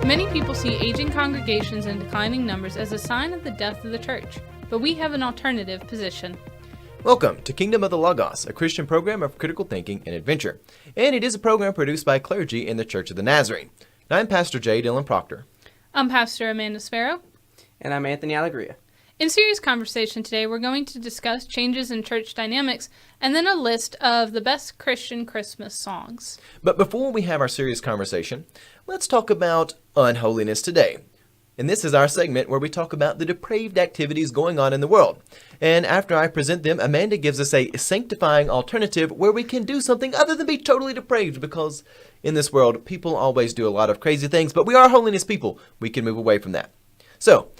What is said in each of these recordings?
Many people see aging congregations and declining numbers as a sign of the death of the church, but we have an alternative position. Welcome to Kingdom of the Logos, a Christian program of critical thinking and adventure. And it is a program produced by clergy in the Church of the Nazarene. Now, I'm Pastor J. Dylan Proctor. I'm Pastor Amanda Sparrow. And I'm Anthony Allegria. In serious conversation today, we're going to discuss changes in church dynamics and then a list of the best Christian Christmas songs. But before we have our serious conversation, let's talk about unholiness today. And this is our segment where we talk about the depraved activities going on in the world. And after I present them, Amanda gives us a sanctifying alternative where we can do something other than be totally depraved, because in this world, people always do a lot of crazy things, but we are holiness people. We can move away from that. So,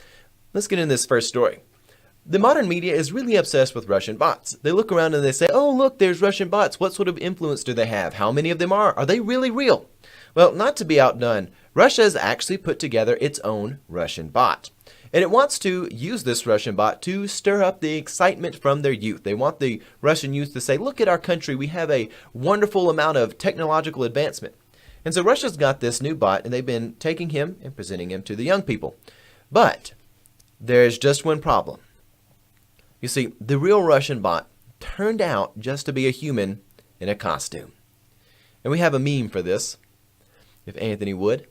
let's get into this first story. The modern media is really obsessed with Russian bots. They look around and they say, oh, look, there's Russian bots. What sort of influence do they have? How many of them are? Are they really real? Well, not to be outdone, Russia has actually put together its own Russian bot. And it wants to use this Russian bot to stir up the excitement from their youth. They want the Russian youth to say, look at our country. We have a wonderful amount of technological advancement. And so Russia's got this new bot, and they've been taking him and presenting him to the young people. But there's just one problem. You see, the real Russian bot turned out just to be a human in a costume. And we have a meme for this, if Anthony would.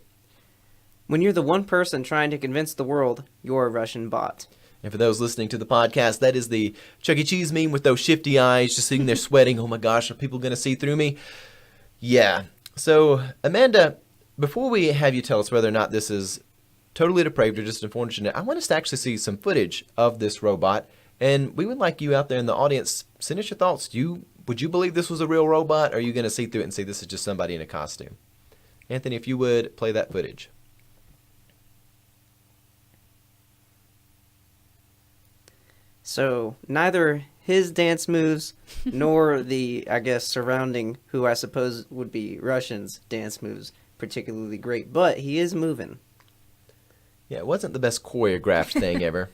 When you're the one person trying to convince the world you're a Russian bot. And for those listening to the podcast, that is the Chuck E. Cheese meme with those shifty eyes, just sitting there sweating. Oh my gosh, are people going to see through me? Yeah. So, Amanda, before we have you tell us whether or not this is totally depraved or just unfortunate, I want us to actually see some footage of this robot. And we would like you out there in the audience, send us your thoughts. Would you believe this was a real robot, or are you going to see through it and say this is just somebody in a costume? Anthony, if you would, play that footage. So, neither his dance moves nor the, surrounding, who I suppose would be Russians, dance moves particularly great. But he is moving. Yeah, it wasn't the best choreographed thing ever.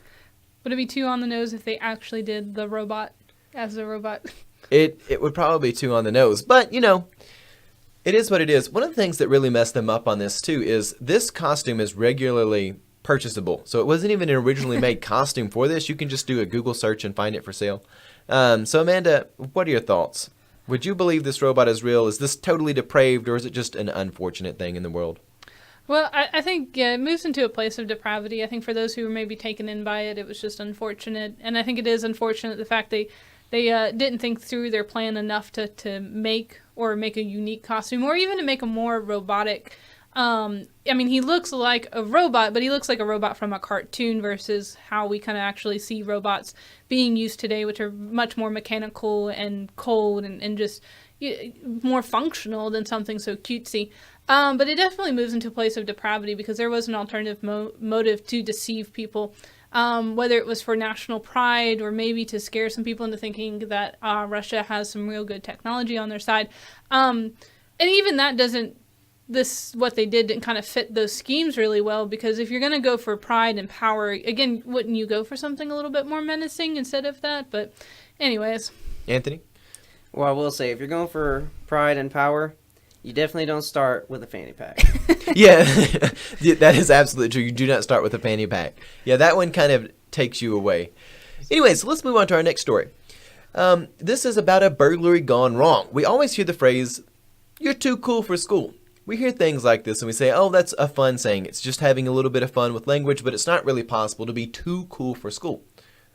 Would it be too on the nose if they actually did the robot as a robot? It would probably be too on the nose. But, it is what it is. One of the things that really messed them up on this, too, is this costume is regularly purchasable. So it wasn't even an originally made costume for this. You can just do a Google search and find it for sale. So, Amanda, what are your thoughts? Would you believe this robot is real? Is this totally depraved, or is it just an unfortunate thing in the world? Well, I think it moves into a place of depravity. I think for those who were maybe taken in by it, it was just unfortunate. And I think it is unfortunate the fact they didn't think through their plan enough to make a unique costume, or even to make a more robotic. He looks like a robot, but he looks like a robot from a cartoon versus how we kind of actually see robots being used today, which are much more mechanical and cold and just more functional than something so cutesy. But it definitely moves into a place of depravity because there was an alternative motive to deceive people, whether it was for national pride or maybe to scare some people into thinking that Russia has some real good technology on their side. And even that what they did didn't kind of fit those schemes really well, because if you're going to go for pride and power, again, wouldn't you go for something a little bit more menacing instead of that? But anyways. Anthony? Well, I will say, if you're going for pride and power, you definitely don't start with a fanny pack. Yeah, that is absolutely true. You do not start with a fanny pack. Yeah, that one kind of takes you away. Anyways, so let's move on to our next story. This is about a burglary gone wrong. We always hear the phrase, you're too cool for school. We hear things like this and we say, oh, that's a fun saying. It's just having a little bit of fun with language, but it's not really possible to be too cool for school.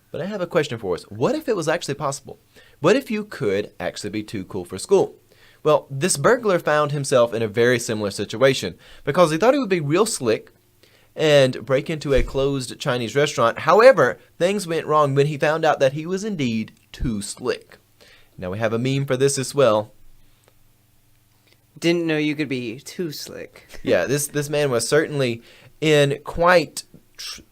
But I have a question for us. What if it was actually possible? What if you could actually be too cool for school? Well, this burglar found himself in a very similar situation because he thought he would be real slick and break into a closed Chinese restaurant. However, things went wrong when he found out that he was indeed too slick. Now we have a meme for this as well. Didn't know you could be too slick. Yeah, this man was certainly in quite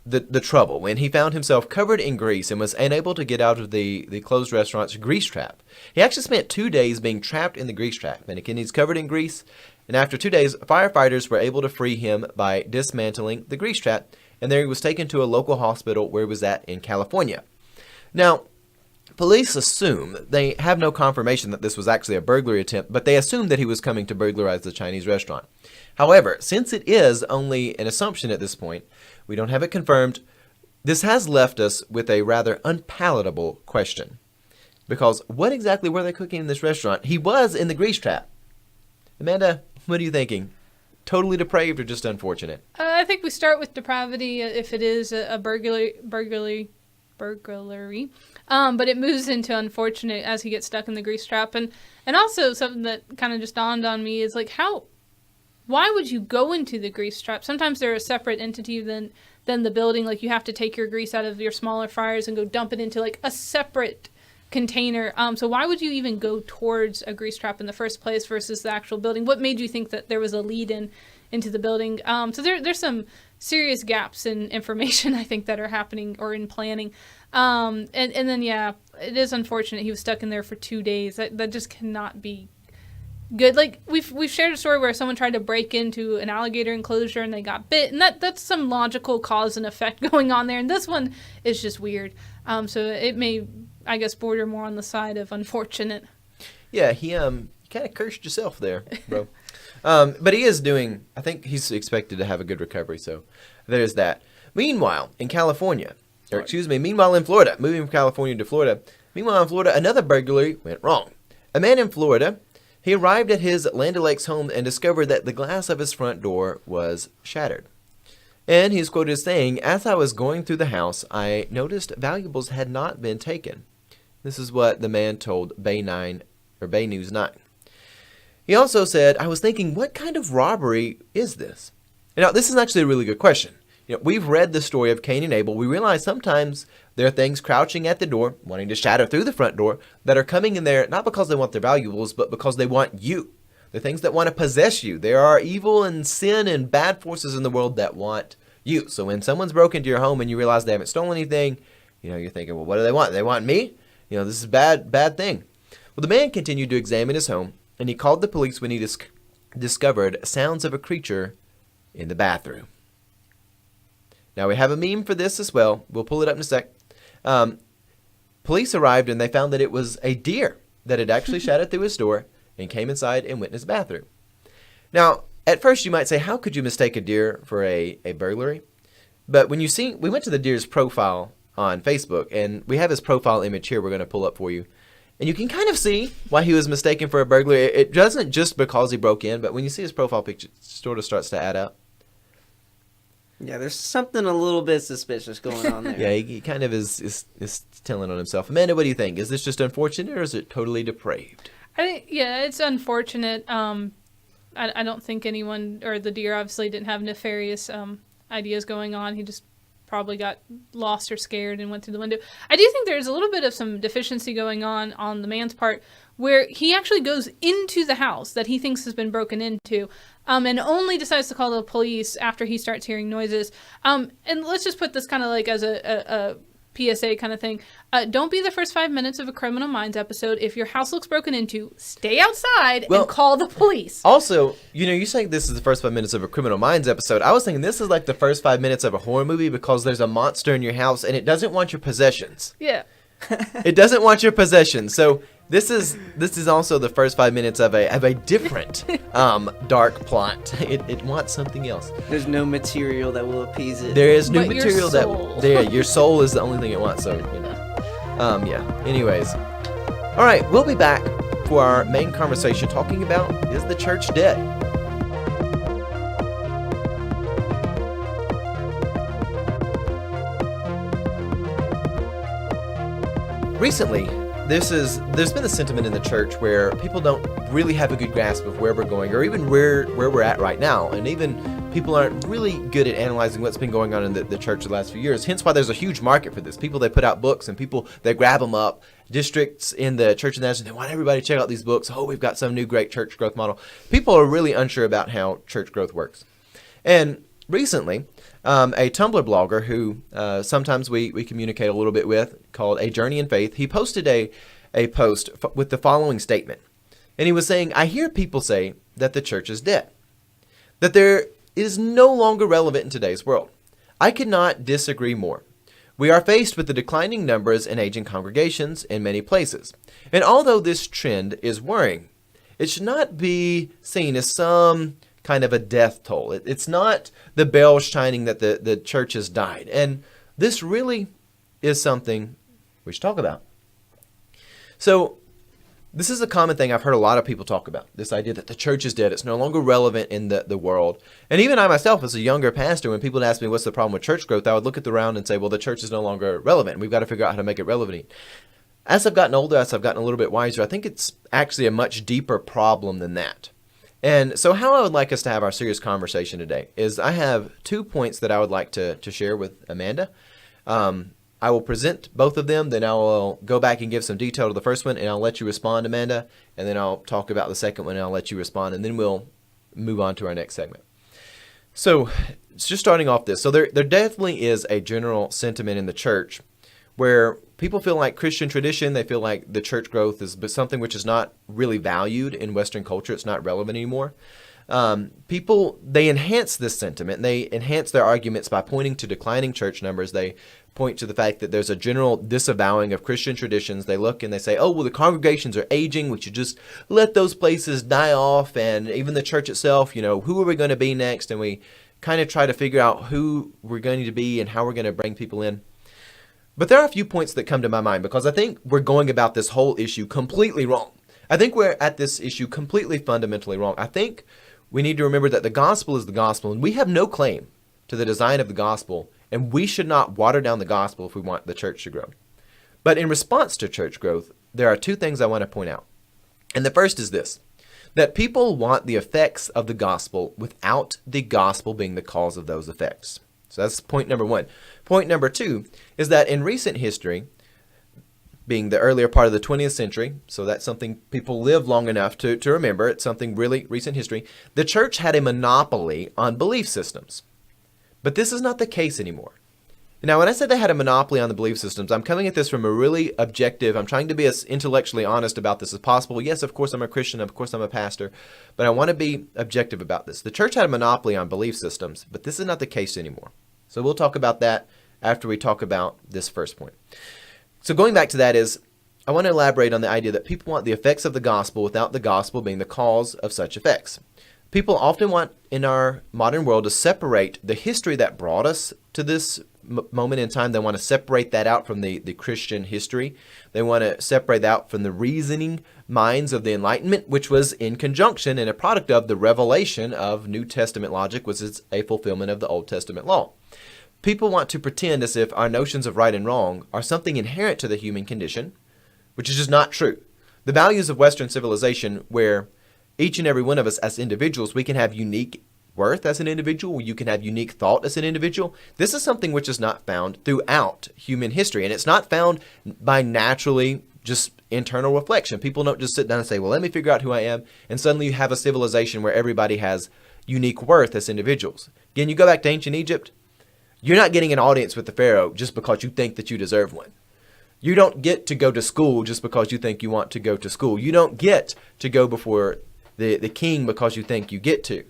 the trouble when he found himself covered in grease and was unable to get out of the closed restaurant's grease trap. He actually spent 2 days being trapped in the grease trap. And again, he's covered in grease. And after 2 days, firefighters were able to free him by dismantling the grease trap. And there he was taken to a local hospital where he was at in California. Now, Police assume, they have no confirmation that this was actually a burglary attempt, but they assume that he was coming to burglarize the Chinese restaurant. However, since it is only an assumption at this point, we don't have it confirmed, this has left us with a rather unpalatable question. Because what exactly were they cooking in this restaurant? He was in the grease trap. Amanda, what are you thinking? Totally depraved or just unfortunate? I think we start with depravity if it is a burglary. But it moves into unfortunate as he gets stuck in the grease trap. And also something that kind of just dawned on me is like why would you go into the grease trap? Sometimes they're a separate entity than the building. Like you have to take your grease out of your smaller fryers and go dump it into like a separate container. So why would you even go towards a grease trap in the first place versus the actual building? What made you think that there was a lead into the building? So there's some serious gaps in information I think that are happening or in planning. And then yeah, it is unfortunate he was stuck in there for 2 days. That just cannot be good. Like we've shared a story where someone tried to break into an alligator enclosure and they got bit, and that's some logical cause and effect going on there. And this one is just weird. So it may, I guess, border more on the side of unfortunate. Yeah, he kind of cursed yourself there, bro. But he is doing, I think he's expected to have a good recovery, so there's that. Meanwhile, in Florida, moving from California to Florida, meanwhile in Florida, another burglary went wrong. A man in Florida, he arrived at his Land O'Lakes home and discovered that the glass of his front door was shattered. And he's quoted as saying, "As I was going through the house, I noticed valuables had not been taken." This is what the man told Bay News 9. He also said, "I was thinking, what kind of robbery is this?" Now, this is actually a really good question. We've read the story of Cain and Abel. We realize sometimes there are things crouching at the door, wanting to shatter through the front door, that are coming in there not because they want their valuables, but because they want you. They're things that want to possess you. There are evil and sin and bad forces in the world that want you. So when someone's broke into your home and you realize they haven't stolen anything, you're thinking, well, what do they want? They want me? This is a bad thing. Well, the man continued to examine his home, and he called the police when he discovered sounds of a creature in the bathroom. Now, we have a meme for this as well. We'll pull it up in a sec. Police arrived, and they found that it was a deer that had actually shattered through his door and came inside and went in his bathroom. Now, at first you might say, how could you mistake a deer for a burglary? But when we went to the deer's profile on Facebook, and we have his profile image here we're going to pull up for you. And you can kind of see why he was mistaken for a burglary. It doesn't just because he broke in, but when you see his profile picture, it sort of starts to add up. Yeah, there's something a little bit suspicious going on there. Yeah, he kind of is telling on himself. Amanda, what do you think? Is this just unfortunate or is it totally depraved? I think, yeah, it's unfortunate. I don't think anyone, or the deer obviously didn't have nefarious ideas going on. He just probably got lost or scared and went through the window. I do think there's a little bit of some deficiency going on the man's part, where he actually goes into the house that he thinks has been broken into, and only decides to call the police after he starts hearing noises. And let's just put this kind of like as a PSA kind of thing. Don't be the first 5 minutes of a Criminal Minds episode. If your house looks broken into, stay outside and call the police. Also, you saying this is the first 5 minutes of a Criminal Minds episode. I was thinking this is like the first 5 minutes of a horror movie because there's a monster in your house and it doesn't want your possessions. Yeah. It doesn't want your possessions. So this is also the first 5 minutes of a different dark plot. It wants something else. There's no material that will appease it. There is no But material your soul is the only thing it wants. So yeah. Anyways, all right, we'll be back for our main conversation talking about, is the church dead? Recently, there's been a sentiment in the church where people don't really have a good grasp of where we're going or even where we're at right now. And even people aren't really good at analyzing what's been going on in the church the last few years. Hence why there's a huge market for this. People, they put out books and people, they grab them up. Districts in the church of Nazareth, they want everybody to check out these books. Oh, we've got some new great church growth model. People are really unsure about how church growth works. And recently, a Tumblr blogger who sometimes we communicate a little bit with, called A Journey in Faith, he posted a post with the following statement. And he was saying, I hear people say that the church is dead, that there is no longer relevant in today's world. I could not disagree more. We are faced with the declining numbers and aging congregations in many places. And although this trend is worrying, it should not be seen as some kind of a death toll. It's not the bell shining that the church has died. And this really is something we should talk about. So this is a common thing I've heard a lot of people talk about, this idea that the church is dead. It's no longer relevant in the world. And even I myself, as a younger pastor, when people would ask me what's the problem with church growth, I would look at the round and say, well, the church is no longer relevant. We've got to figure out how to make it relevant. As I've gotten older, as I've gotten a little bit wiser, I think it's actually a much deeper problem than that. And so how I would like us to have our serious conversation today is I have 2 points that I would like to share with Amanda. I will present both of them, then I will go back and give some detail to the first one, and I'll let you respond, Amanda, and then I'll talk about the second one, and I'll let you respond, and then we'll move on to our next segment. So, just starting off this. So there definitely is a general sentiment in the church where people feel like Christian tradition, they feel like the church growth is something which is not really valued in Western culture. It's not relevant anymore. People, they enhance this sentiment. They enhance their arguments by pointing to declining church numbers. They point to the fact that there's a general disavowing of Christian traditions. They look and they say, oh, well, the congregations are aging. We should just let those places die off. And even the church itself, who are we going to be next? And we kind of try to figure out who we're going to be and how we're going to bring people in. But there are a few points that come to my mind because I think we're going about this whole issue completely wrong. I think we're at this issue completely fundamentally wrong. I think we need to remember that the gospel is the gospel, and we have no claim to the design of the gospel, and we should not water down the gospel if we want the church to grow. But in response to church growth, there are 2 things I want to point out. And the first is this, that people want the effects of the gospel without the gospel being the cause of those effects. So that's point number 1. Point number 2 is that in recent history, being the earlier part of the 20th century, so that's something people live long enough to remember, it's something really recent history, the church had a monopoly on belief systems. But this is not the case anymore. Now, when I said they had a monopoly on the belief systems, I'm coming at this from a really objective, I'm trying to be as intellectually honest about this as possible. Yes, of course I'm a Christian, of course I'm a pastor, but I want to be objective about this. The church had a monopoly on belief systems, but this is not the case anymore. So we'll talk about that after we talk about this first point. So going back to that is, I want to elaborate on the idea that people want the effects of the gospel without the gospel being the cause of such effects. People often want in our modern world to separate the history that brought us to this moment in time. They want to separate that out from the Christian history. They want to separate that out from the reasoning minds of the Enlightenment, which was in conjunction and a product of the revelation of New Testament logic, which is a fulfillment of the Old Testament law. People want to pretend as if our notions of right and wrong are something inherent to the human condition, which is just not true. The values of Western civilization, where each and every one of us as individuals, we can have unique worth as an individual, you can have unique thought as an individual. This is something which is not found throughout human history, and it's not found by naturally just internal reflection. People don't just sit down and say, well, let me figure out who I am, and suddenly you have a civilization where everybody has unique worth as individuals. Again, you go back to ancient Egypt, you're not getting an audience with the Pharaoh just because you think that you deserve one. You don't get to go to school just because you think you want to go to school. You don't get to go before the king because you think you get to.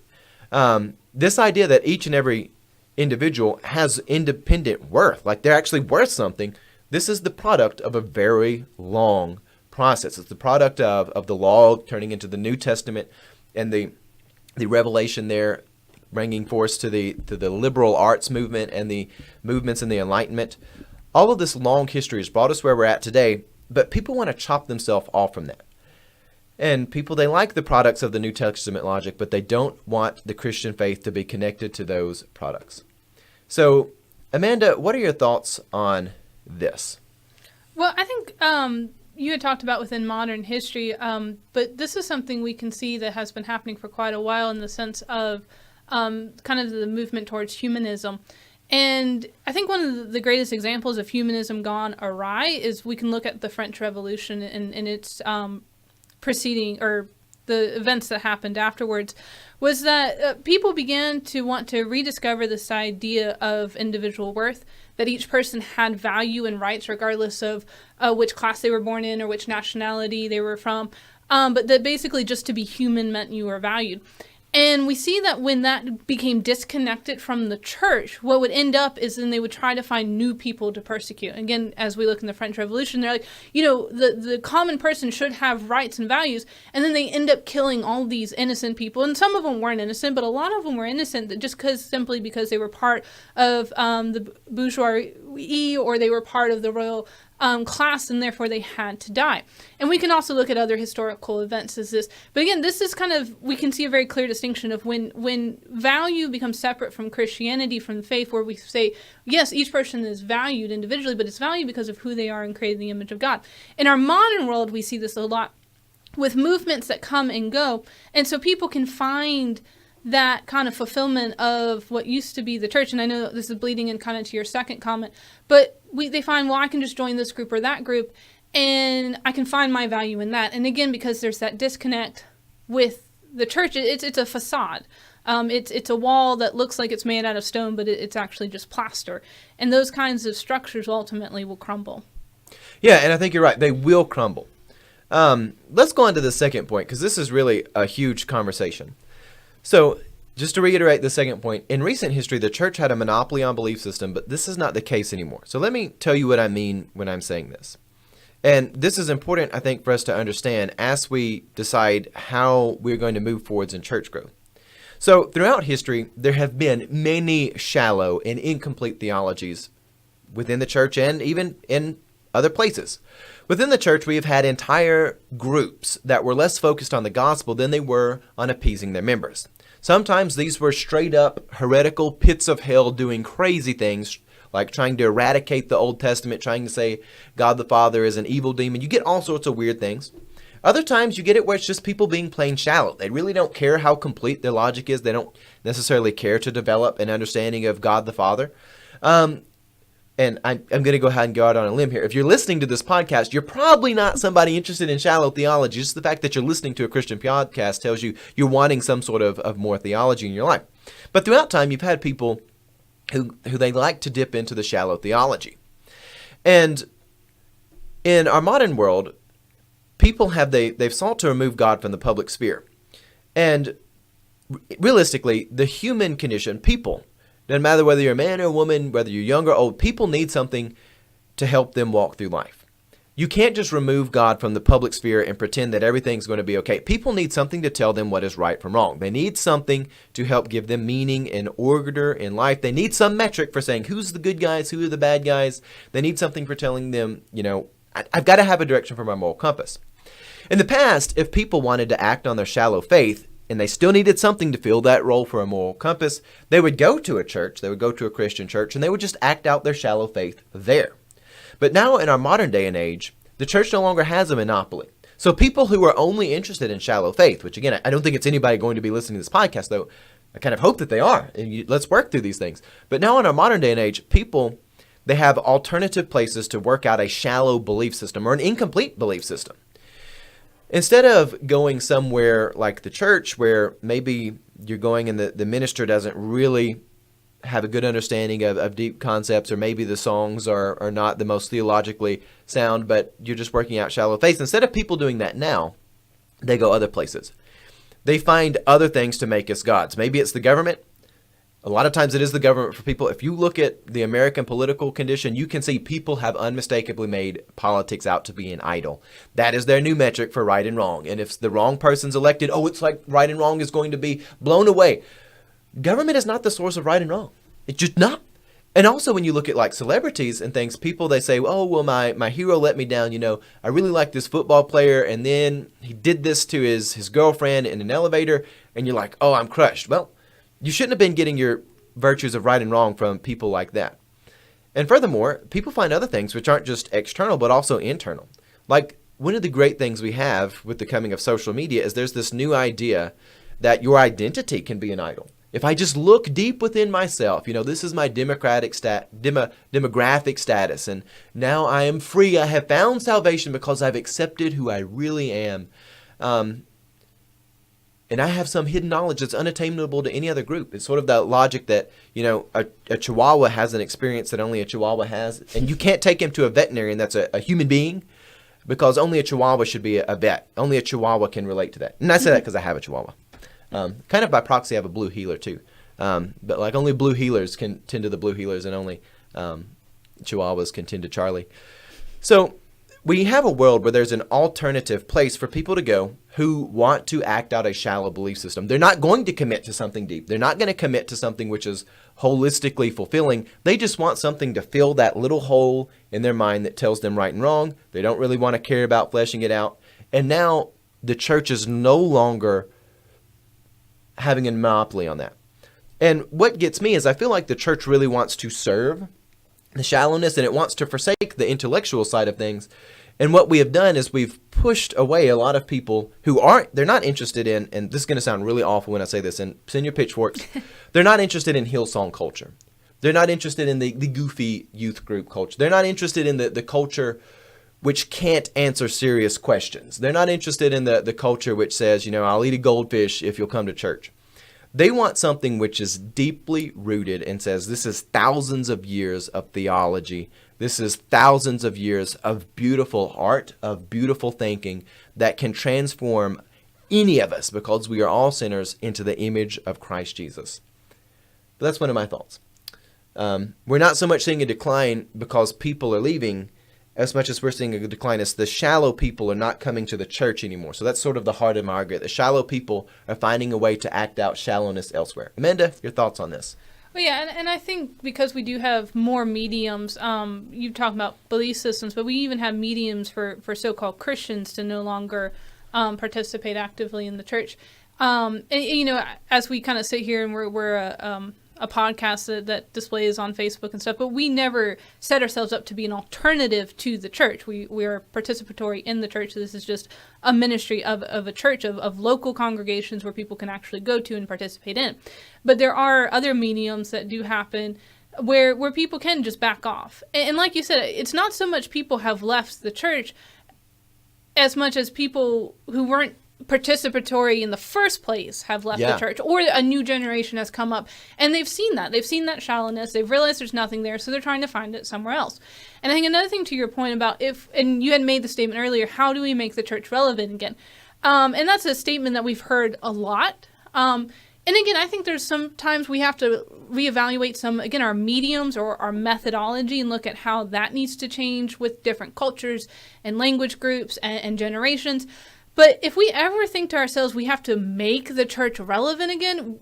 This idea that each and every individual has independent worth, like they're actually worth something, this is the product of a very long process. It's the product of the law turning into the New Testament and the revelation there bringing force to the liberal arts movement and the movements in the Enlightenment. All of this long history has brought us where we're at today, but people want to chop themselves off from that. And people, they like the products of the New Testament logic, but they don't want the Christian faith to be connected to those products. So, Amanda, what are your thoughts on this? Well, I think you had talked about within modern history, but this is something we can see that has been happening for quite a while in the sense of kind of the movement towards humanism. And I think one of the greatest examples of humanism gone awry is we can look at the French Revolution and its preceding, or the events that happened afterwards, was that people began to want to rediscover this idea of individual worth, that each person had value and rights regardless of which class they were born in or which nationality they were from, but that basically just to be human meant you were valued. And we see that when that became disconnected from the church, what would end up is then they would try to find new people to persecute. Again, as we look in the French Revolution, they're like, the common person should have rights and values. And then they end up killing all these innocent people. And some of them weren't innocent, but a lot of them were innocent just simply because they were part of the bourgeoisie or they were part of the royal class, and therefore they had to die. And we can also look at other historical events as this. But again, this is we can see a very clear distinction of when value becomes separate from Christianity, from the faith, where we say, yes, each person is valued individually, but it's valued because of who they are and created in the image of God. In our modern world, we see this a lot with movements that come and go. And so people can find that kind of fulfillment of what used to be the church. And I know this is bleeding in kind of to your second comment, but they find, well, I can just join this group or that group, and I can find my value in that. And again, because there's that disconnect with the church, it's a facade. It's a wall that looks like it's made out of stone, but it's actually just plaster. And those kinds of structures ultimately will crumble. Yeah, and I think you're right. They will crumble. Let's go on to the second point, because this is really a huge conversation. So, just to reiterate the second point, in recent history, the church had a monopoly on belief system, but this is not the case anymore. So let me tell you what I mean when I'm saying this. And this is important, I think, for us to understand as we decide how we're going to move forwards in church growth. So, throughout history, there have been many shallow and incomplete theologies within the church and even in other places. Within the church, we have had entire groups that were less focused on the gospel than they were on appeasing their members. Sometimes these were straight up heretical pits of hell doing crazy things, like trying to eradicate the Old Testament, trying to say God the Father is an evil demon. You get all sorts of weird things. Other times you get it where it's just people being plain shallow. They really don't care how complete their logic is. They don't necessarily care to develop an understanding of God the Father. And I'm going to go ahead and go out on a limb here. If you're listening to this podcast, you're probably not somebody interested in shallow theology. Just the fact that you're listening to a Christian podcast tells you you're wanting some sort of more theology in your life. But throughout time, you've had people who they like to dip into the shallow theology. And in our modern world, people they've sought to remove God from the public sphere. And realistically, the human condition, people, doesn't matter whether you're a man or a woman, whether you're young or old, people need something to help them walk through life. You can't just remove God from the public sphere and pretend that everything's going to be okay. People need something to tell them what is right from wrong. They need something to help give them meaning and order in life. They need some metric for saying who's the good guys, who are the bad guys. They need something for telling them, I've got to have a direction for my moral compass. In the past, if people wanted to act on their shallow faith, and they still needed something to fill that role for a moral compass, they would go to a church, they would go to a Christian church, and they would just act out their shallow faith there. But now in our modern day and age, the church no longer has a monopoly. So people who are only interested in shallow faith, which again, I don't think it's anybody going to be listening to this podcast, though I kind of hope that they are, and let's work through these things. But now in our modern day and age, people, they have alternative places to work out a shallow belief system or an incomplete belief system. Instead of going somewhere like the church where maybe you're going and the minister doesn't really have a good understanding of deep concepts, or maybe the songs are not the most theologically sound, but you're just working out shallow faith. Instead of people doing that now, they go other places. They find other things to make us gods. Maybe it's the government. A lot of times it is the government for people. If you look at the American political condition, you can see people have unmistakably made politics out to be an idol. That is their new metric for right and wrong. And if the wrong person's elected, it's like right and wrong is going to be blown away. Government is not the source of right and wrong. It's just not. And also when you look at like celebrities and things, people, they say, my hero let me down. I really like this football player, and then he did this to his girlfriend in an elevator, and you're like, I'm crushed. Well, you shouldn't have been getting your virtues of right and wrong from people like that. And furthermore, people find other things which aren't just external, but also internal. Like, one of the great things we have with the coming of social media is there's this new idea that your identity can be an idol. If I just look deep within myself, this is my demographic status, and now I am free. I have found salvation because I've accepted who I really am. And I have some hidden knowledge that's unattainable to any other group. It's sort of that logic that, a Chihuahua has an experience that only a Chihuahua has. And you can't take him to a veterinarian that's a human being, because only a Chihuahua should be a vet. Only a Chihuahua can relate to that. And I say that because I have a Chihuahua. Kind of by proxy, I have a blue heeler too. But like only blue heelers can tend to the blue heelers, and only Chihuahuas can tend to Charlie. So we have a world where there's an alternative place for people to go who want to act out a shallow belief system. They're not going to commit to something deep. They're not going to commit to something which is holistically fulfilling. They just want something to fill that little hole in their mind that tells them right and wrong. They don't really want to care about fleshing it out. And now the church is no longer having a monopoly on that. And what gets me is I feel like the church really wants to serve the shallowness, and it wants to forsake the intellectual side of things. And what we have done is we've pushed away a lot of people who they're not interested in, and this is going to sound really awful when I say this, and send your pitchforks, they're not interested in Hillsong culture. They're not interested in the goofy youth group culture. They're not interested in the culture which can't answer serious questions. They're not interested in the culture which says, I'll eat a goldfish if you'll come to church. They want something which is deeply rooted and says this is thousands of years of theology. This is thousands of years of beautiful art, of beautiful thinking that can transform any of us, because we are all sinners, into the image of Christ Jesus. But that's one of my thoughts. We're not so much seeing a decline because people are leaving, as much as we're seeing a decline as the shallow people are not coming to the church anymore. So that's sort of the heart of my argument. The shallow people are finding a way to act out shallowness elsewhere. Amanda, your thoughts on this? Well, yeah, and I think because we do have more mediums, you talk about belief systems, but we even have mediums for so-called Christians to no longer participate actively in the church. And, as we kind of sit here and we're a podcast that displays on Facebook and stuff, but we never set ourselves up to be an alternative to the church. We are participatory in the church. This is just a ministry of a church, of local congregations where people can actually go to and participate in. But there are other mediums that do happen where people can just back off. And like you said, it's not so much people have left the church as much as people who weren't participatory in the first place have left the church, or a new generation has come up and they've seen that shallowness, they've realized there's nothing there, so they're trying to find it somewhere else. And I think another thing to your point about and you had made the statement earlier, how do we make the church relevant again? And that's a statement that we've heard a lot. And again, I think there's sometimes we have to reevaluate our mediums or our methodology and look at how that needs to change with different cultures and language groups and generations. But if we ever think to ourselves we have to make the church relevant again,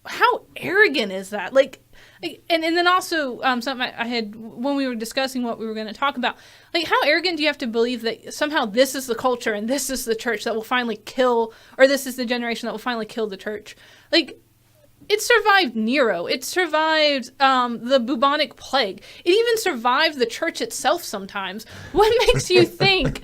how arrogant is that? And then also something I had when we were discussing what we were going to talk about, how arrogant do you have to believe that somehow this is the culture and this is the church that will finally kill, or this is the generation that will finally kill the church? It survived Nero. It survived the bubonic plague. It even survived the church itself sometimes. What makes you think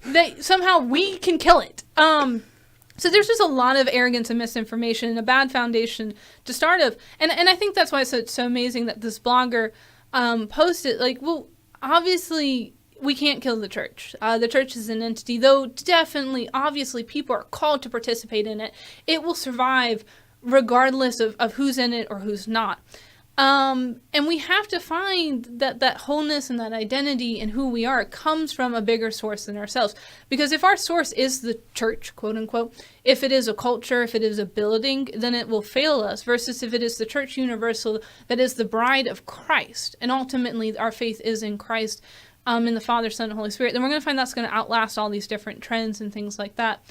that somehow we can kill it? So there's just a lot of arrogance and misinformation and a bad foundation to start of. And I think that's why it's so amazing that this blogger posted, obviously we can't kill the church. The church is an entity, though definitely, obviously, people are called to participate in it. It will survive regardless of who's in it or who's not. And we have to find that wholeness and that identity and who we are comes from a bigger source than ourselves. Because if our source is the church, quote unquote, if it is a culture, if it is a building, then it will fail us, versus if it is the church universal that is the bride of Christ. And ultimately our faith is in Christ, in the Father, Son, and Holy Spirit. Then we're going to find that's going to outlast all these different trends and things like that.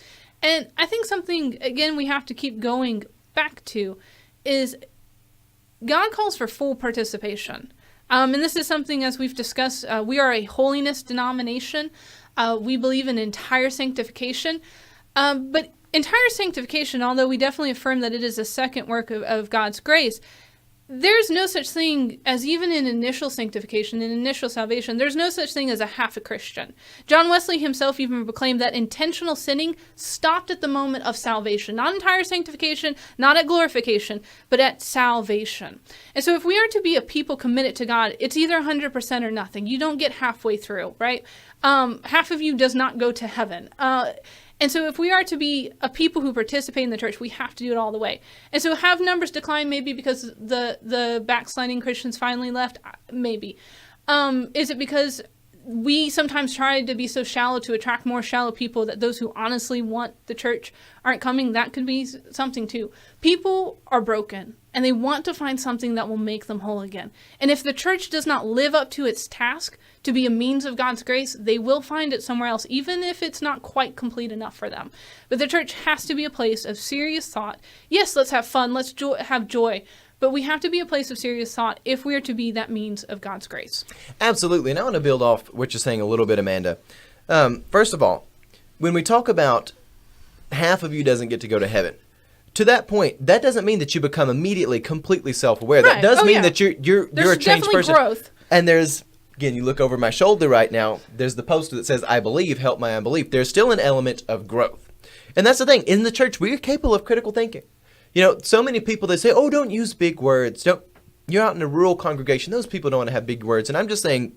And I think something, again, we have to keep going back to is God calls for full participation. And this is something, as we've discussed, we are a holiness denomination. We believe in entire sanctification. But entire sanctification, although we definitely affirm that it is a second work of God's grace, there's no such thing as, even in initial sanctification, in initial salvation, there's no such thing as a half a Christian. John Wesley himself even proclaimed that intentional sinning stopped at the moment of salvation. Not entire sanctification, not at glorification, but at salvation. And so if we are to be a people committed to God, it's either 100% or nothing. You don't get halfway through, right? Half of you does not go to heaven. And so if we are to be a people who participate in the church, we have to do it all the way. And so have numbers decline maybe because the backsliding Christians finally left? Maybe. Is it because we sometimes try to be so shallow to attract more shallow people that those who honestly want the church aren't coming. That could be something too. People are broken and they want to find something that will make them whole again. And if the church does not live up to its task to be a means of God's grace, they will find it somewhere else, even if it's not quite complete enough for them. But the church has to be a place of serious thought. Yes, let's have fun. Let's have joy. But we have to be a place of serious thought if we are to be that means of God's grace. Absolutely. And I want to build off what you're saying a little bit, Amanda. First of all, when we talk about half of you doesn't get to go to heaven, to that point, that doesn't mean that you become immediately completely self-aware. Right. That does mean that you're a changed person. Growth. And there's, again, you look over my shoulder right now, there's the poster that says, I believe, help my unbelief. There's still an element of growth. And that's the thing. In the church, we are capable of critical thinking. You know, so many people, they say, oh, don't use big words. You're out in a rural congregation. Those people don't want to have big words. And I'm just saying,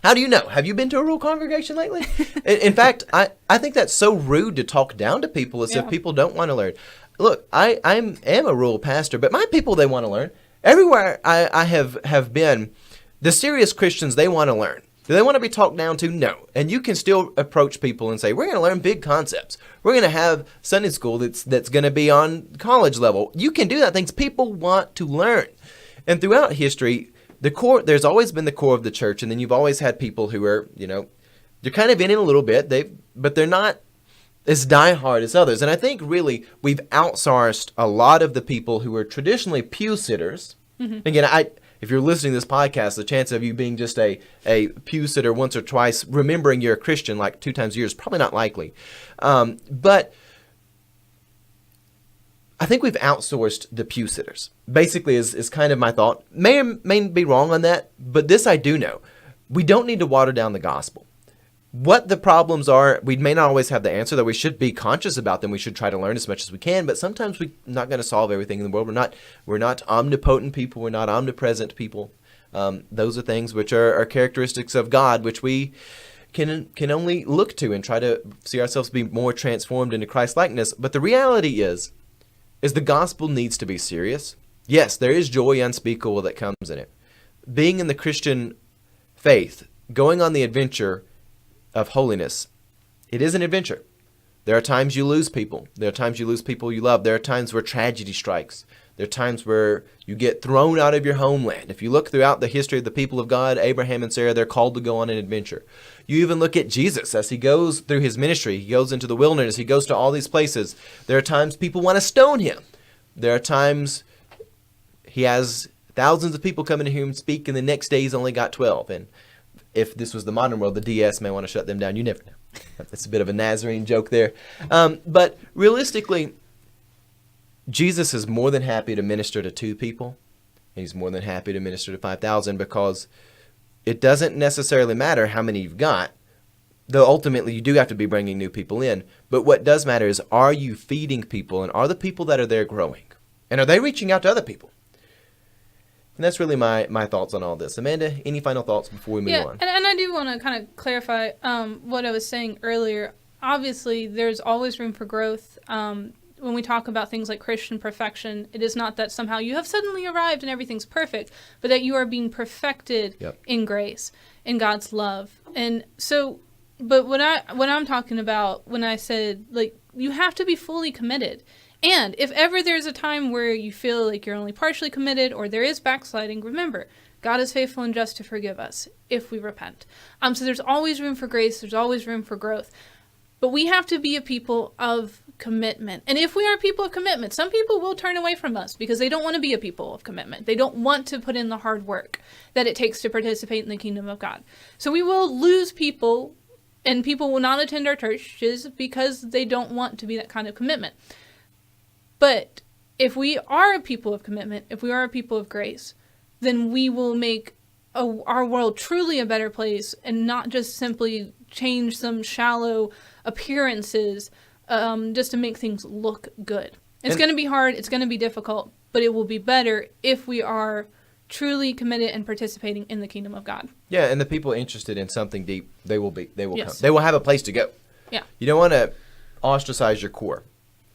how do you know? Have you been to a rural congregation lately? In fact, I think that's so rude to talk down to people as if people don't want to learn. Look, I am a rural pastor, but my people, they want to learn. Everywhere I have been, the serious Christians, they want to learn. Do they want to be talked down to? No. And you can still approach people and say, we're going to learn big concepts. We're going to have Sunday school that's going to be on college level. You can do that things. People want to learn. And throughout history, there's always been the core of the church, and then you've always had people who are, they're kind of in it a little bit, but they're not as diehard as others. And I think really we've outsourced a lot of the people who are traditionally pew sitters. Mm-hmm. Again, if you're listening to this podcast, the chance of you being just a pew sitter once or twice, remembering you're a Christian like 2 times a year is probably not likely. But I think we've outsourced the pew sitters, basically is kind of my thought. May or may be wrong on that, but this I do know. We don't need to water down the gospel. What the problems are, we may not always have the answer, though we should be conscious about them. We should try to learn as much as we can, but sometimes we're not going to solve everything in the world. We're not omnipotent people. We're not omnipresent people. Those are things which are characteristics of God, which we can only look to and try to see ourselves be more transformed into Christ-likeness. But the reality is the gospel needs to be serious. Yes, there is joy unspeakable that comes in it. Being in the Christian faith, going on the adventure of holiness, it is an adventure. There are times you lose people. There are times you lose people you love. There are times where tragedy strikes. There are times where you get thrown out of your homeland. If you look throughout the history of the people of God, Abraham and Sarah, they're called to go on an adventure. You even look at Jesus as he goes through his ministry. He goes into the wilderness. He goes to all these places. There are times people want to stone him. There are times he has thousands of people coming to hear him speak, and the next day he's only got 12. And if this was the modern world, the DS may want to shut them down. You never know. That's a bit of a Nazarene joke there. But realistically, Jesus is more than happy to minister to 2 people. He's more than happy to minister to 5,000 because it doesn't necessarily matter how many you've got, though ultimately you do have to be bringing new people in. But what does matter is, are you feeding people, and are the people that are there growing? And are they reaching out to other people? And that's really my thoughts on all this. Amanda, any final thoughts before we move on? And I do want to kind of clarify what I was saying earlier. Obviously, there's always room for growth. When we talk about things like Christian perfection, it is not that somehow you have suddenly arrived and everything's perfect, but that you are being perfected in grace, in God's love. And so, but what I'm talking about when I said, like, you have to be fully committed. And if ever there's a time where you feel like you're only partially committed or there is backsliding, remember, God is faithful and just to forgive us if we repent. So there's always room for grace. There's always room for growth. But we have to be a people of commitment. And if we are people of commitment, some people will turn away from us because they don't want to be a people of commitment. They don't want to put in the hard work that it takes to participate in the kingdom of God. So we will lose people, and people will not attend our churches because they don't want to be that kind of commitment. But if we are a people of commitment, if we are a people of grace, then we will make our world truly a better place and not just simply change some shallow appearances just to make things look good. It's going to be hard. It's going to be difficult, but it will be better if we are truly committed and participating in the kingdom of God. Yeah, and the people interested in something deep, they will come. They will have a place to go. Yeah. You don't want to ostracize your core.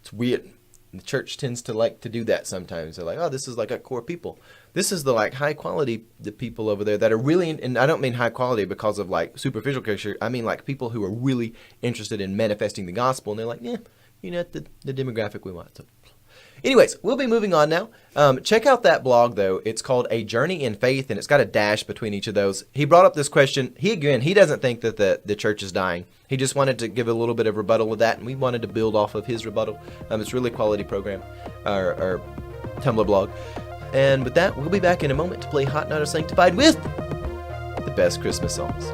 It's weird. The church tends to like to do that sometimes. They're like, oh, this is like a core people. This is the like high quality the people over there that are really, and I don't mean high quality because of like superficial culture. I mean like people who are really interested in manifesting the gospel, and they're like, yeah, the demographic we want. So, anyways, we'll be moving on now. Check out that blog though. It's called A Journey in Faith, and it's got a dash between each of those. He brought up this question. He doesn't think that the church is dying. He just wanted to give a little bit of rebuttal with that, and we wanted to build off of his rebuttal. It's really quality program, or Tumblr blog. And with that, we'll be back in a moment to play Hot Night or Sanctified with the best Christmas songs.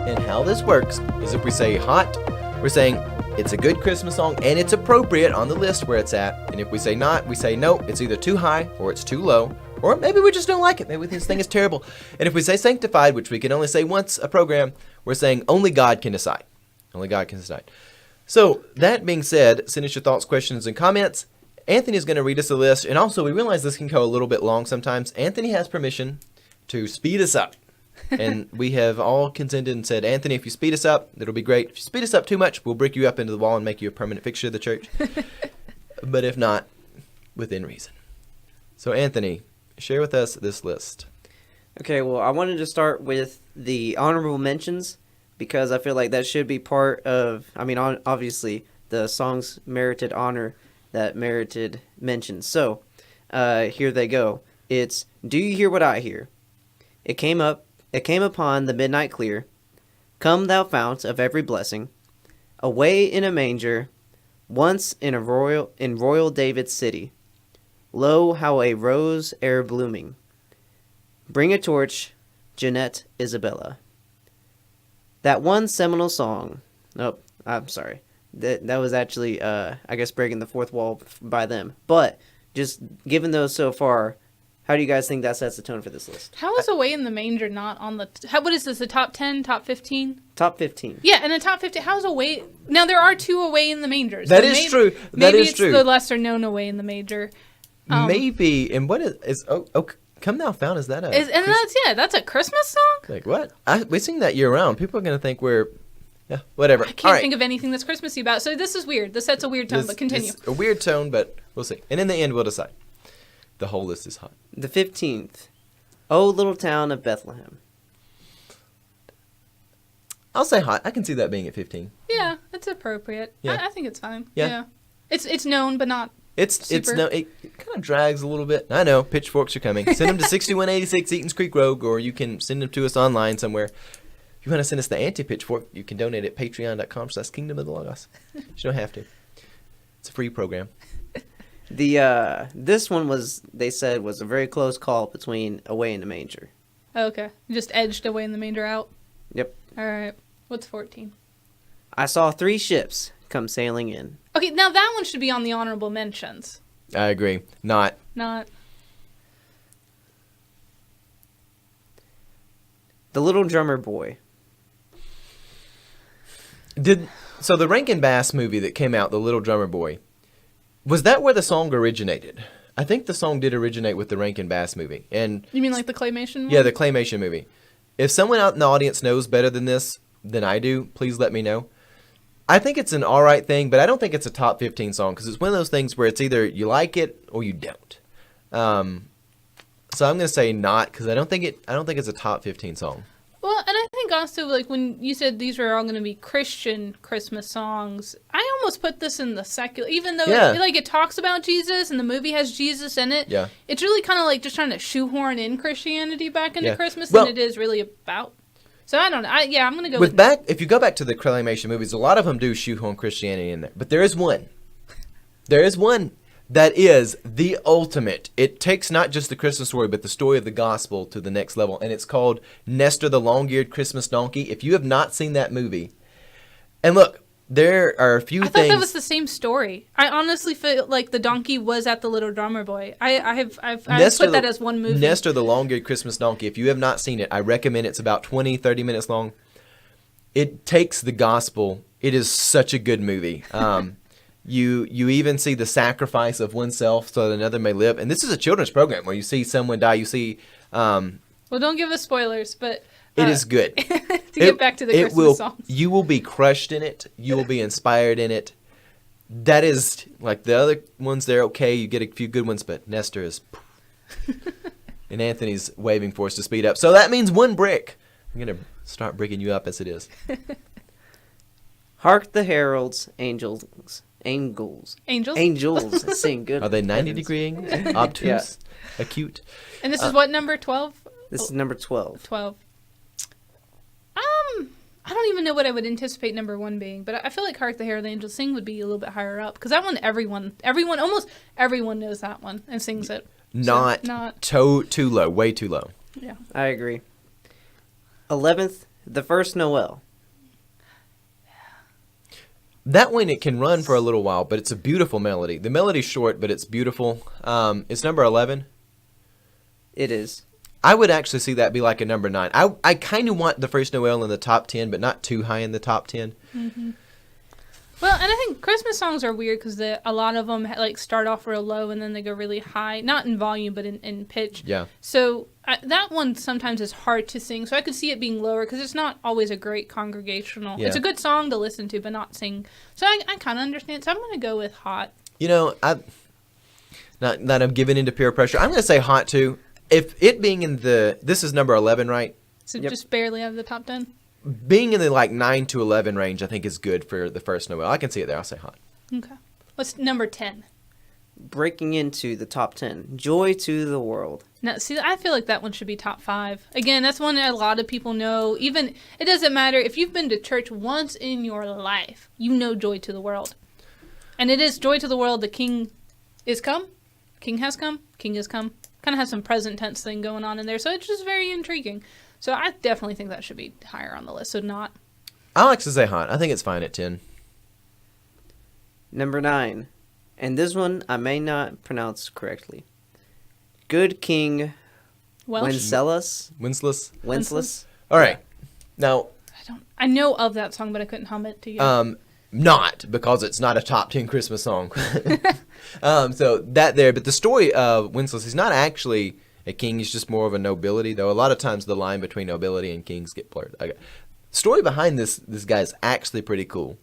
And how this works is if we say hot, we're saying it's a good Christmas song and it's appropriate on the list where it's at. And if we say not, we say no, it's either too high or it's too low. Or maybe we just don't like it. Maybe this thing is terrible. And if we say sanctified, which we can only say once a program, we're saying only God can decide. Only God can decide. So, that being said, send us your thoughts, questions, and comments. Anthony is going to read us a list. And also, we realize this can go a little bit long sometimes. Anthony has permission to speed us up. And we have all consented and said, Anthony, if you speed us up, it'll be great. If you speed us up too much, we'll brick you up into the wall and make you a permanent fixture of the church. But if not, within reason. So, Anthony, share with us this list. Okay, well, I wanted to start with the honorable mentions because I feel like that should be part of, obviously, the songs merited honor that merited mention. So, here they go. It's Do You Hear What I Hear? It came upon the midnight clear. Come, thou fount of every blessing. Away in a manger, once in royal David's city. Lo, how a rose ere blooming. Bring a torch, Jeanette Isabella. That one seminal song. Nope, I'm sorry. That was actually, breaking the fourth wall by them. But, just given those so far, how do you guys think that sets the tone for this list? How is Away in the Manger not on the... what is this, the top 10, top 15? Top 15. Yeah, and the top 15, how's Away... Now, there are two Away in the Mangers. That is true. Maybe it's the lesser-known Away in the Major. Maybe. And what is Come Thou Fount, is that a... that's a Christmas song? Like, what? We sing that year-round. People are going to think we're... Yeah, whatever. I can't think of anything that's Christmassy about. So this is weird. This sets a weird tone, but continue. It's a weird tone, but we'll see. And in the end, we'll decide. The whole list is hot. The 15th. O Little Town of Bethlehem. I'll say hot. I can see that being at 15. Yeah, it's appropriate. Yeah. I think it's fine. Yeah. It's known, but not It kind of drags a little bit. I know, pitchforks are coming. Send them to 6186 Eaton's Creek Road, or you can send them to us online somewhere. If you want to send us the anti-pitchfork, you can donate at patreon.com/Kingdom of the Logos. You don't have to. It's a free program. This one they said was a very close call between Away in the Manger. Okay. Just edged Away in the Manger out. Yep. All right. What's 14? I saw 3 ships come sailing in. Okay, now that one should be on the honorable mentions. I agree. Not. The Little Drummer Boy. So the Rankin Bass movie that came out, The Little Drummer Boy, was that where the song originated? I think the song did originate with the Rankin Bass movie. And you mean like the claymation one? Yeah, the claymation movie. If someone out in the audience knows better than this than I do, please let me know. I think it's an all right thing, but I don't think it's a top 15 song because it's one of those things where it's either you like it or you don't. So I'm going to say not because I don't think it's a top 15 song. Well, and I think also, like, when you said these were all going to be Christian Christmas songs, I almost put this in the secular, even though it talks about Jesus and the movie has Jesus in it. Yeah. It's really kind of like just trying to shoehorn in Christianity back into Christmas than it is really about. So I don't know. I'm going to go with if you go back to the claymation movies, a lot of them do shoehorn Christianity in there. But there is one. There is one that is the ultimate. It takes not just the Christmas story, but the story of the gospel to the next level. And it's called Nestor the Long-Eared Christmas Donkey. If you have not seen that movie, and look, there are a few things. I thought that was the same story. I honestly feel like the donkey was at the Little Drummer Boy. I've put that as one movie. Nestor the Long-Eared Christmas Donkey. If you have not seen it, I recommend it. It's about 20, 30 minutes long. It takes the gospel. It is such a good movie. You even see the sacrifice of oneself so that another may live. And this is a children's program where you see someone die. You see Well, don't give us spoilers, but It is good. to get back to the Christmas songs. You will be crushed in it. You will be inspired in it. That is, like, the other ones, they're okay. You get a few good ones, but Nestor is... and Anthony's waving for us to speed up. So that means 1 brick. I'm going to start bricking you up as it is. Hark the heralds, angels sing good. Are they 90 heavens. degree angles? Obtuse? Acute? And this is what number 12? This is number 12. 12. I don't even know what I would anticipate number 1 being, but I feel like Hark the Herald Angels Sing would be a little bit higher up, because that one almost everyone knows that one and sings it. Not too low, way too low. Yeah. I agree. 11th, The First Noel. That one, it can run for a little while, but it's a beautiful melody. The melody's short, but it's beautiful. It's number 11. It is. I would actually see that be like a number 9. I kind of want The First Noel in the top 10, but not too high in the top 10. Mm-hmm. Well, and I think Christmas songs are weird because a lot of them like start off real low and then they go really high, not in volume but in pitch. Yeah. So that one sometimes is hard to sing. So I could see it being lower because it's not always a great congregational. Yeah. It's a good song to listen to, but not sing. So I kind of understand. So I'm going to go with Hot. You know, not that I'm giving into peer pressure. I'm going to say Hot too. If it being in this is number 11, right? So Yep. just barely out of the top 10. Being in the like 9 to 11 range, I think is good for The First Noel. I can see it there. I'll say Hot. Okay. What's number 10? Breaking into the top 10. Joy to the World. Now, see, I feel like that one should be top 5. Again, that's one that a lot of people know. Even, it doesn't matter. If you've been to church once in your life, you know Joy to the World. And it is Joy to the World, the King is come. King has come. King is come. Kind of has some present tense thing going on in there. So it's just very intriguing. So I definitely think that should be higher on the list. So not. I like to say Hot. I think it's fine at 10. Number 9. And this one I may not pronounce correctly. Good King Welsh. Wenceslas. All right. Now, I know of that song, but I couldn't hum it to you. not because it's not a top 10 Christmas song. So that there, but the story of Wenceslas, he's not actually a king. He's just more of a nobility, though a lot of times the line between nobility and kings get blurred. Okay. Story behind this guy is actually pretty cool.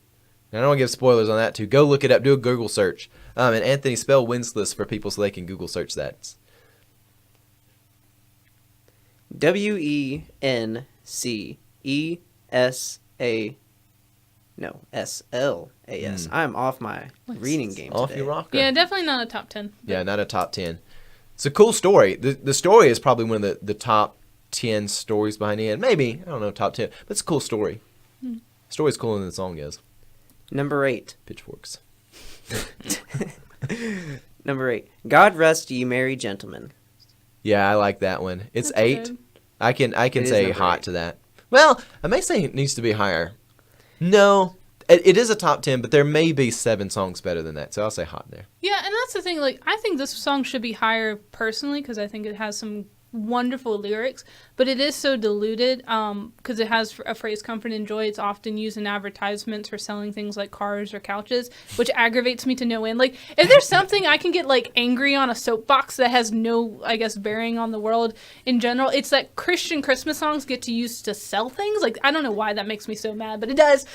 And I don't want to give spoilers on that too. Go look it up. Do a Google search. And Anthony, spell Wenceslas for people so they can Google search that. S-L-A-S. I'm off my reading game today. Off your rocker. Yeah, definitely not a top 10. Yeah, not a top 10. It's a cool story. The story is probably one of the top 10 stories behind it. Maybe, I don't know, top 10. But it's a cool story. Story's cooler than the song is. Number 8. Pitchforks. Number 8. God rest ye merry gentlemen. Yeah, I like that one. It's That's 8. good. I can It say is Hot 8. to that. Well, I may say it needs to be higher. No, it is a top 10, but there may be 7 songs better than that. So I'll say Hot there. Yeah, and that's the thing. Like, I think this song should be higher personally because I think it has some wonderful lyrics, but it is so diluted because it has a phrase "comfort and joy." It's often used in advertisements for selling things like cars or couches, which aggravates me to no end. Like, if there's something I can get like angry on a soapbox that has no, I guess, bearing on the world in general, it's that Christian Christmas songs get to use to sell things. Like, I don't know why that makes me so mad, but it does.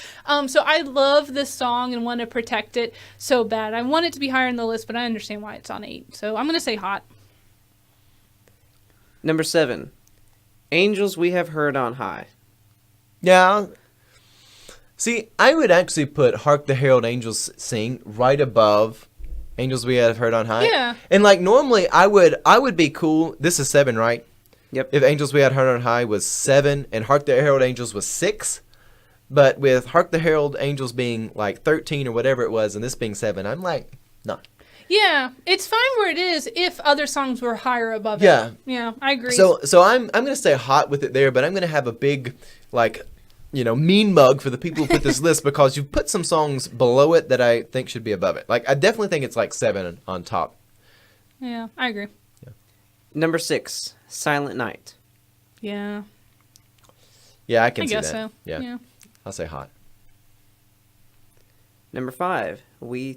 So I love this song and want to protect it so bad. I want it to be higher in the list, but I understand why it's on 8. So I'm gonna say Hot. Number 7. Angels we have heard on high. Yeah. See, I would actually put Hark the Herald Angels Sing right above Angels We Have Heard on High. Yeah. And like normally I would be cool. This is 7, right? Yep. If Angels We Had Heard on High was 7 and Hark the Herald Angels was 6. But with Hark the Herald Angels being like 13 or whatever it was and this being 7, I'm like, no. Yeah, it's fine where it is if other songs were higher above Yeah. it. Yeah, I agree. So I'm gonna stay Hot with it there, but I'm gonna have a big mean mug for the people who put this list because you put some songs below it that I think should be above it. Like I definitely think it's like 7 on top. Yeah, I agree. Number 6. Silent Night. Yeah, Yeah, I can I see guess that. so. Yeah, I'll say Hot. Number 5. We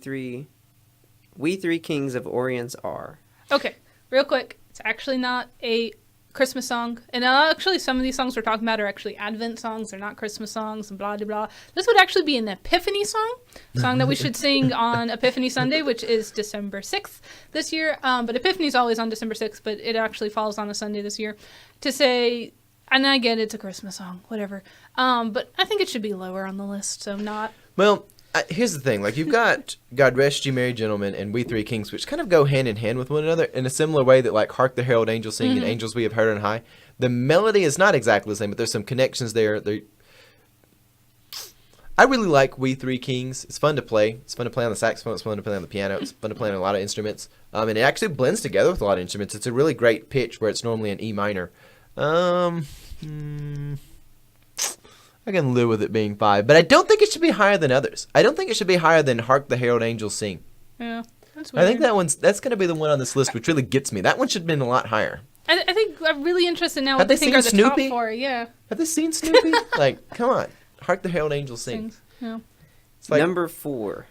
three kings of Orients are. Okay, real quick. It's actually not a Christmas song. And actually, some of these songs we're talking about are actually Advent songs. They're not Christmas songs and blah, blah, blah. This would actually be an Epiphany song that we should sing on Epiphany Sunday, which is December 6th this year. But Epiphany is always on December 6th, but it actually falls on a Sunday this year. To say, and I get it's a Christmas song, whatever. But I think it should be lower on the list, so not. Well, here's the thing. Like, you've got God Rest Ye Merry Gentlemen and We Three Kings, which kind of go hand in hand with one another in a similar way that, like, Hark the Herald Angels Sing and Angels We Have Heard on High. The melody is not exactly the same, but there's some connections there. I really like We Three Kings. It's fun to play. It's fun to play on the saxophone. It's fun to play on the piano. It's fun to play on a lot of instruments. And it actually blends together with a lot of instruments. It's a really great pitch where it's normally an E minor. I can live with it being 5, but I don't think it should be higher than others. I don't think it should be higher than Hark the Herald Angels Sing. Yeah, that's weird. I think that's going to be the one on this list which really gets me. That one should have been a lot higher. I think I'm really interested now Have what they they think are the seen Snoopy? top 4. Yeah. Have they seen Snoopy? Like, come on. Hark the Herald Angels Sing. Things. Yeah. It's like, Number 4.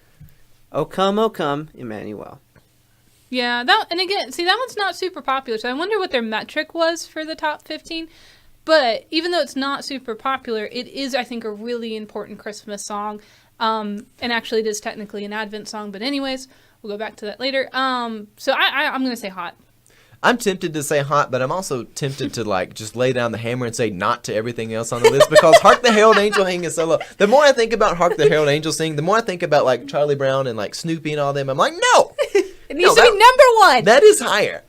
O come, Emmanuel. Yeah, and again, see, that one's not super popular, so I wonder what their metric was for the top 15. But even though it's not super popular, it is, I think, a really important Christmas song. And actually, it is technically an Advent song. But anyways, we'll go back to that later. So I'm going to say hot. I'm tempted to say hot, but I'm also tempted to, like, just lay down the hammer and say not to everything else on the list because Hark the Herald Angel Sing is so low. The more I think about Hark the Herald Angel Sing, the more I think about, like, Charlie Brown and, like, Snoopy and all them. I'm like, no! It needs to be number 1! That is higher.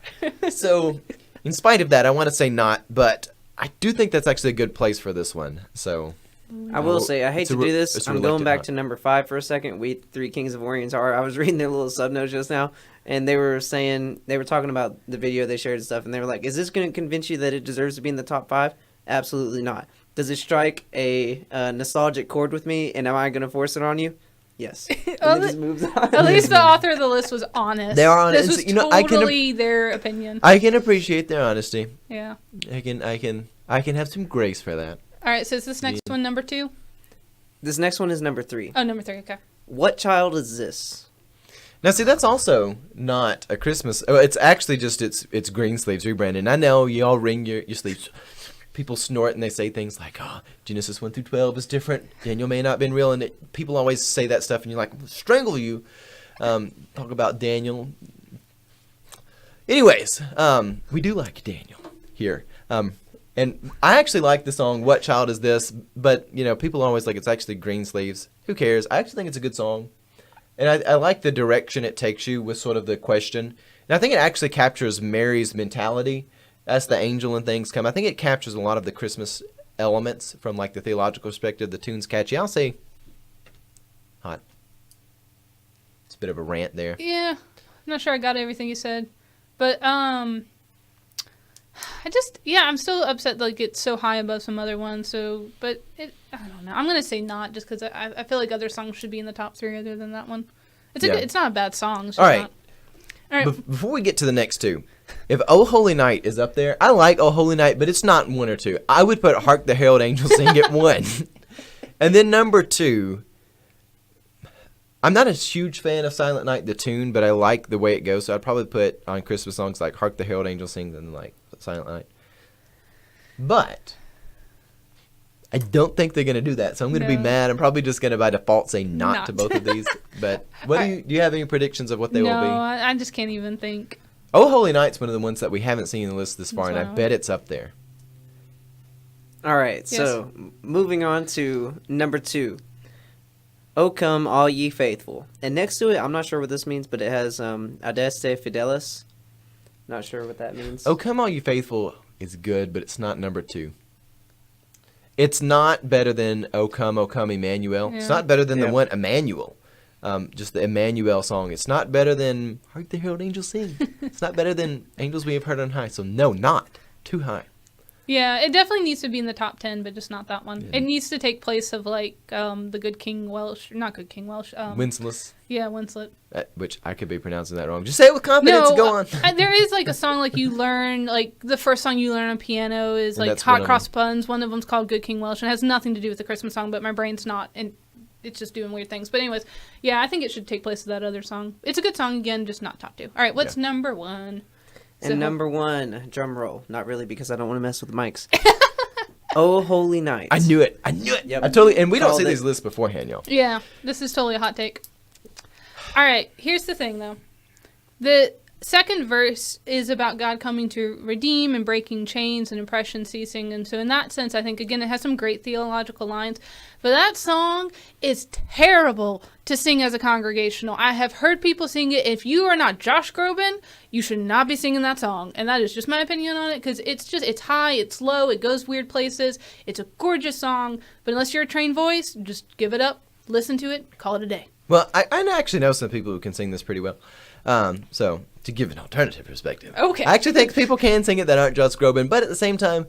So, in spite of that, I want to say not, but I do think that's actually a good place for this one. So I will say, I hate to do this. I'm going back to hot. number 5 for a second. We Three Kings of Orion's are. I was reading their little subnotes just now, and they were talking about the video they shared and stuff, and they were like, is this going to convince you that it deserves to be in the top 5? Absolutely not. Does it strike a nostalgic chord with me, and am I going to force it on you? Yes. And it just moves on. At least the author of the list was honest. They are honest. This was You know, totally their opinion. I can appreciate their honesty. Yeah. I can have some grace for that. All right, so is this next one number 2? This next one is number 3. Oh, number 3, okay. What child is this? Now, see, that's also not a Christmas. Oh, it's actually just it's Green Sleeves rebranded. I know you all ring your sleeves. People snort and they say things like, "Oh, Genesis 1 through 12 is different. Daniel may not have been real," and people always say that stuff, and you're like, "Strangle you." Talk about Daniel. Anyways, we do like Daniel here. And I actually like the song, What Child Is This? But, you know, people are always like, it's actually Green Sleeves. Who cares? I actually think it's a good song. And I like the direction it takes you with sort of the question. And I think it actually captures Mary's mentality as the angel and things come. I think it captures a lot of the Christmas elements from, like, the theological perspective. The tune's catchy. I'll say hot. It's a bit of a rant there. Yeah. I'm not sure I got everything you said. But, I'm still upset like it's so high above some other ones. So, but I don't know. I'm gonna say not, just because I feel like other songs should be in the top 3 other than that one. It's not a bad song. It's just All right. not. All right. Before we get to the next two, if "Oh Holy Night" is up there, I like "Oh Holy Night," but it's not 1 or 2. I would put "Hark the Herald Angels Sing" at 1, and then number 2. I'm not a huge fan of Silent Night, the tune, but I like the way it goes. So I'd probably put on Christmas songs like "Hark the Herald Angels Sing" and like Silent Night. But I don't think they're going to do that, so I'm going to be mad. I'm probably just going to by default say not to both of these. But what do you have any predictions of what they will be? No, I just can't even think. "Oh Holy Night's one of the ones that we haven't seen in the list this far, and I Wow. bet it's up there. All right, so moving on to number 2. O come, all ye faithful. And next to it, I'm not sure what this means, but it has Adeste Fidelis. Not sure what that means. "Oh Come All You Faithful" is good, but it's not number 2. It's not better than O Come, Emmanuel. Yeah. It's not better than the Yeah. one Emmanuel. Just the Emmanuel song. It's not better than "Hark the Herald Angels Sing." It's not better than "Angels We Have Heard on High." So no, not too high. Yeah, it definitely needs to be in the top 10, but just not that one. Yeah. It needs to take place of like the Good King Welsh, not Good King Welsh. Winslet, Yeah, Winslet. which I could be pronouncing that wrong. Just say it with confidence. No, Go on. There is like a song like you learn, like the first song you learn on piano is And like that's one Hot of Cross Buns. One of them's called Good King Welsh and it has nothing to do with the Christmas song, but my brain's not, and it's just doing weird things. But anyways, yeah, I think it should take place with that other song. It's a good song, again, just not top 2. All right, what's number 1? And number 1, drum roll. Not really, because I don't want to mess with the mics. Oh, Holy Night. I knew it. Yep. I totally, and we don't Called see it. these lists beforehand, y'all. Yeah, this is totally a hot take. All right, here's the thing, though. The second verse is about God coming to redeem and breaking chains and oppression ceasing. And so in that sense, I think, again, it has some great theological lines. But that song is terrible to sing as a congregational. I have heard people sing it. If you are not Josh Groban, you should not be singing that song. And that is just my opinion on it, because it's high, it's low, it goes weird places. It's a gorgeous song. But unless you're a trained voice, just give it up, listen to it, call it a day. Well, I actually know some people who can sing this pretty well. So, to give an alternative perspective. Okay. I actually think people can sing it that aren't Josh Groban, but at the same time,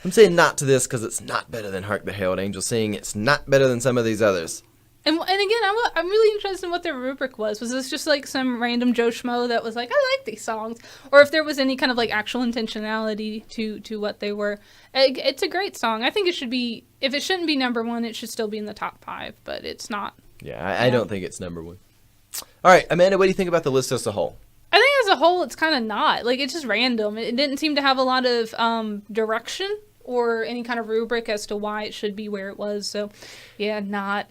I'm saying not to this because it's not better than Hark the Herald Angels Sing. It's not better than some of these others. And again, I'm really interested in what their rubric was. Was this just like some random Joe Schmo that was like, I like these songs? Or if there was any kind of like actual intentionality to what they were. It's a great song. I think it should be, if it shouldn't be number 1, it should still be in the top 5, but it's not. Yeah, I don't think it's number 1. All right, Amanda, what do you think about the list as a whole? I think as a whole, it's kind of not. Like, it's just random. It didn't seem to have a lot of direction or any kind of rubric as to why it should be where it was. So, yeah, not.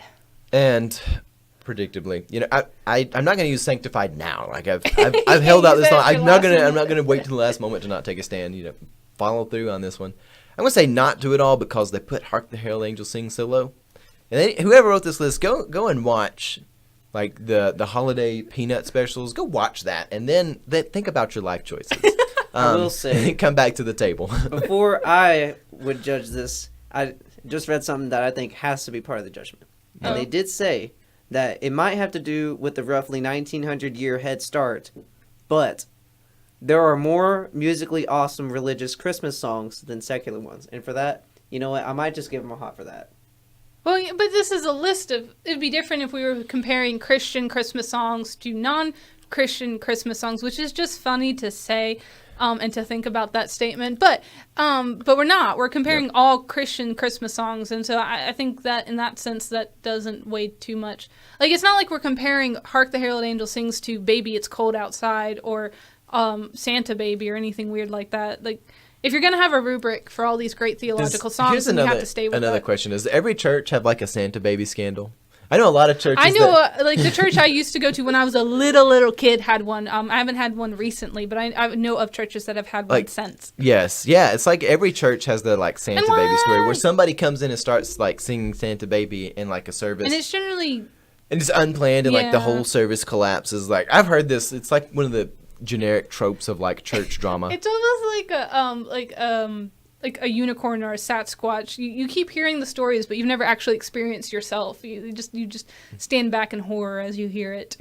And predictably, I'm not going to use "Sanctified" now. Like I've held out this long. I'm not gonna wait till the last moment to not take a stand. Follow through on this one. I'm gonna say not do it all because they put "Hark the Herald Angels Sing" so low. And whoever wrote this list, go and watch like the holiday peanut specials. Go watch that, and then think about your life choices. I will say, come back to the table. Before I would judge this, I just read something that I think has to be part of the judgment. And they did say that it might have to do with the roughly 1900-year head start, but there are more musically awesome religious Christmas songs than secular ones. And for that, you know what? I might just give them a hot for that. Well, yeah, but this is a list of... It'd be different if we were comparing Christian Christmas songs to non-Christian Christmas songs, which is just funny to say and to think about that statement. But we're not. We're comparing all Christian Christmas songs, and so I think that in that sense that doesn't weigh too much. Like, it's not like we're comparing Hark the Herald Angels Sings to Baby It's Cold Outside or Santa Baby or anything weird like that. Like, if you're going to have a rubric for all these great theological songs, then you have to stay with another that. question. Does every church have like a Santa Baby scandal? I know a lot of churches. I know, like the church I used to go to when I was a little kid had one. I haven't had one recently, but I know of churches that have had one since. Yes, yeah. It's like every church has the like Santa Baby story where somebody comes in and starts like singing Santa Baby in like a service. And it's generally... And it's unplanned and like the whole service collapses. Like I've heard this. It's like one of the generic tropes of like church drama. It's almost like a unicorn or a Sasquatch. You keep hearing the stories, but you've never actually experienced yourself. You just stand back in horror as you hear it.